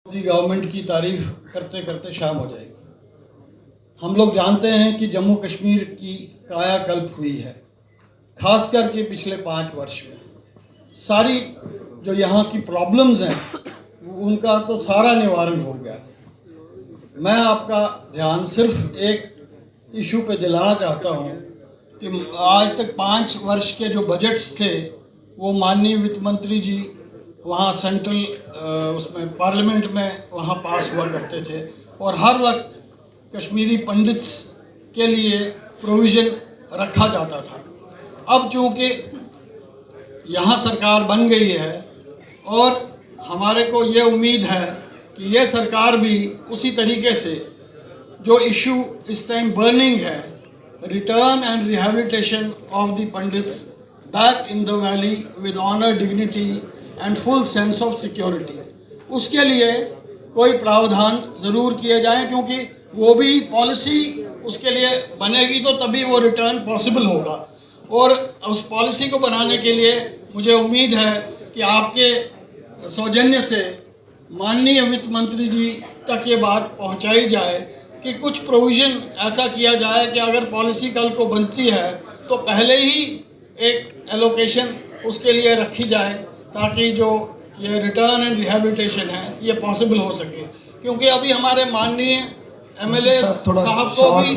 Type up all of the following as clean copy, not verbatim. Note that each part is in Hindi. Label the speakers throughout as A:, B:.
A: मोदी गवर्नमेंट की तारीफ करते करते शाम हो जाएगी। हम लोग जानते हैं कि जम्मू कश्मीर की कायाकल्प हुई है, खास करके पिछले 5 वर्ष में। सारी जो यहाँ की प्रॉब्लम्स हैं उनका तो सारा निवारण हो गया। मैं आपका ध्यान सिर्फ एक इशू पे दिलाना चाहता हूँ कि आज तक 5 वर्ष के जो बजट्स थे वो माननीय वित्त मंत्री जी वहाँ सेंट्रल उसमें पार्लियामेंट में वहाँ पास हुआ करते थे और हर वक्त कश्मीरी पंडित्स के लिए प्रोविज़न रखा जाता था। अब चूँकि यहाँ सरकार बन गई है और हमारे को ये उम्मीद है कि ये सरकार भी उसी तरीके से जो इशू इस टाइम बर्निंग है, return and rehabilitation of the Pandits back in the valley with honour, dignity and full sense of security, उसके लिए कोई प्रावधान ज़रूर किए जाएं, क्योंकि वो भी पॉलिसी उसके लिए बनेगी तो तभी वो रिटर्न पॉसिबल होगा। और उस पॉलिसी को बनाने के लिए मुझे उम्मीद है कि आपके सौजन्य से माननीय वित्त मंत्री जी तक ये बात पहुंचाई जाए कि कुछ प्रोविज़न ऐसा किया जाए कि अगर पॉलिसी कल को बनती है तो पहले ही एक एलोकेशन उसके लिए रखी जाए, ताकि जो ये रिटर्न एंड रिहेबिलिटेशन है ये पॉसिबल हो सके। क्योंकि अभी हमारे माननीय एमएलए साहब को भी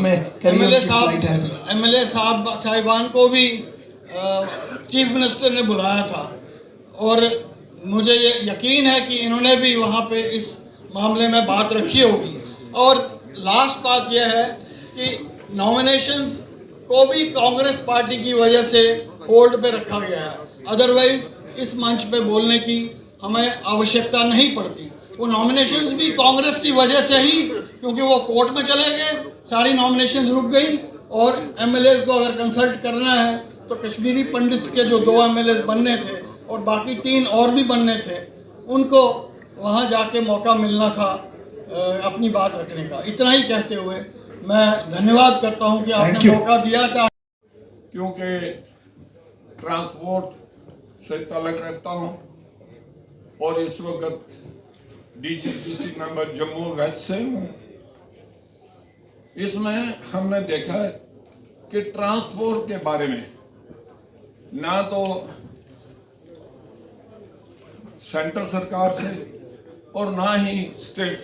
A: एमएलए साहिबान को भी चीफ मिनिस्टर ने बुलाया था और मुझे ये यकीन है कि इन्होंने भी वहाँ पे इस मामले में बात रखी होगी। और लास्ट बात यह है कि नॉमिनेशंस को भी कांग्रेस पार्टी की वजह से होल्ड पे रखा गया है, अदरवाइज इस मंच पे बोलने की हमें आवश्यकता नहीं पड़ती। वो नॉमिनेशंस भी कांग्रेस की वजह से ही, क्योंकि वो कोर्ट में चले गए, सारी नॉमिनेशंस रुक गई और एमएलएज को अगर कंसल्ट करना है तो कश्मीरी पंडित्स के जो 2 एमएलएज बनने थे और बाकी 3 और भी बनने थे, उनको वहाँ जाके मौका मिलना था अपनी बात रखने का। इतना ही कहते हुए मैं धन्यवाद करता हूँ कि आपने मौका दिया था।
B: क्योंकि ट्रांसपोर्ट से ताल्लुक़ रखता हूँ और इस वक्त डीजीपीसी मेंबर जम्मू वेस्ट से हूँ। इसमें हमने देखा है कि ट्रांसपोर्ट के बारे में ना तो सेंट्रल सरकार से और ना ही स्टेट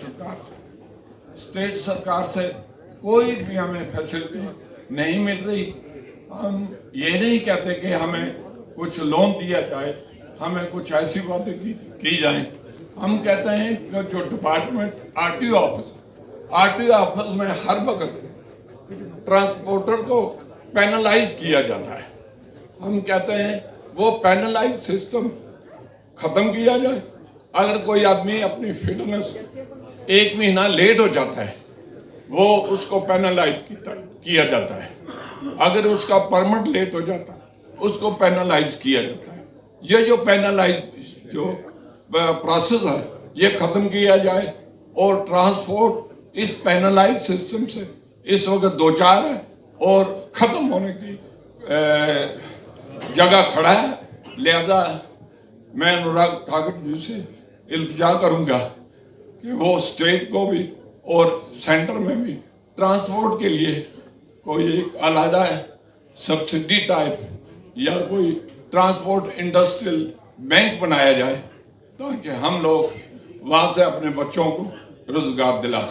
B: सरकार से कोई भी हमें फैसिलिटी नहीं मिल रही। हम ये नहीं कहते कि हमें कुछ लोन दिया जाए, हमें कुछ ऐसी बातें की जाए। हम कहते हैं कि जो डिपार्टमेंट आरटीओ ऑफिस में हर वक्त ट्रांसपोर्टर को पेनलाइज किया जाता है। हम कहते हैं वो पेनलाइज सिस्टम ख़त्म किया जाए। अगर कोई आदमी अपनी फिटनेस 1 महीना लेट हो जाता है वो उसको पेनलाइज किया जाता है। अगर उसका परमिट लेट हो जाता है उसको पेनलाइज किया जाता है। ये जो पेनलाइज जो प्रोसेस है ये ख़त्म किया जाए और ट्रांसपोर्ट इस पेनलाइज सिस्टम से इस वक्त 2-4 है और ख़त्म होने की जगह खड़ा है। लिहाजा मैं अनुराग ठाकुर जी से इल्तिजा करूंगा कि वो स्टेट को भी और सेंटर में भी ट्रांसपोर्ट के लिए कोई एक अलग सब्सिडी टाइप या कोई ट्रांसपोर्ट इंडस्ट्रियल बैंक बनाया जाए, ताकि हम लोग वहाँ से अपने बच्चों को रोजगार दिला